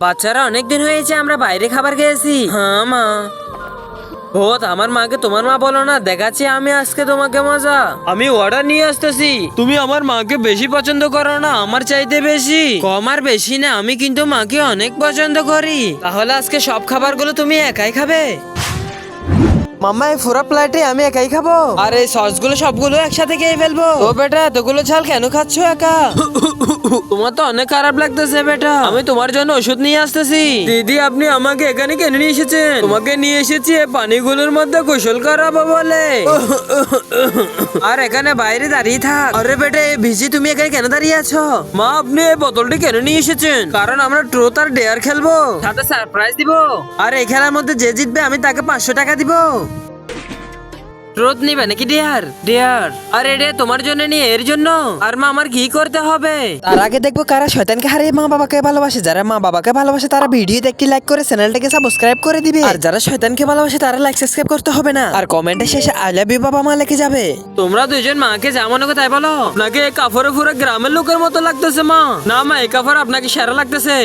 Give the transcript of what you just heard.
বাচ্চারা অনেকদিন হয়েছে আমরা বাইরে খাবার খেয়েছি। হ্যাঁ মা। বহুত আমার মাকে তোমার মা বলো না, দেখাচ্ছি আমি আজকে তোমাকে মজা। আমি অর্ডার নিয়ে আসতেছি। তুমি আমার মাকে বেশি পছন্দ করো না, আমার চাইতে বেশি। কম আর বেশি না, আমি কিন্তু মাকে অনেক পছন্দ করি। তাহলে আজকে সব খাবারগুলো তুমি একাই খাবে? মাম্মা এই পুরো প্লেটে আমি একাই খাবো। আর এই সসগুলো সবগুলো একসাথে খেয়ে ফেলবো। ও বেটা এতগুলো ঝাল কেন খাচ্ছ একা? তোমার তো অনেক খারাপ লাগতেছে বেটা, আমি তোমার জন্য ওষুধ নিয়ে আসতেছি। দিদি আপনি আমাকে এখানে কেন নিয়ে এসেছেন? তোমাকে নিয়ে এসেছি এই পানিগুলোর মধ্যে গোসল করাবো বলে। আর এখানে বাইরে দাঁড়িয়ে থাক। আরে বেটা এই ভিজি তুমি এখানে কেন দাঁড়িয়ে আছো? মা আপনি এই বোতলটি কেন নিয়ে এসেছেন? কারণ আমরা ট্রুথ আর ডেয়ার খেলবো, সাথে সারপ্রাইজ দিব। আর এই খেলার মধ্যে যে জিতবে আমি তাকে 500 টাকা দিব। ট্রুথ নিবে নাকি ডেয়ার? ডেয়ার। আরে রে তোমার জন্য নিয়ে এর জন্য। আর মা আমার কি করতে হবে? তার আগে দেখবো কারা শয়তানকে হারিয়ে মা বাবাকে ভালোবাসে। যারা মা বাবাকে ভালোবাসে তারা ভিডিওতে একটি লাইক করে চ্যানেলটাকে সাবস্ক্রাইব করে দিবে। আর যারা শয়তানকে ভালোবাসে তারা লাইক সাবস্ক্রাইব করতে হবে না। আর কমেন্টের শেষে আই লাভ ইউ বাবা মা লিখে যাবে। তোমরা দুজন মাকে যা মনে করে তাই বলো। আপনাকে এই কাপড়ে পুরো গ্রামের লোকের মতো লাগতেছে মা। না মা এই কাপড় আপনাকে সেরা লাগতেছে।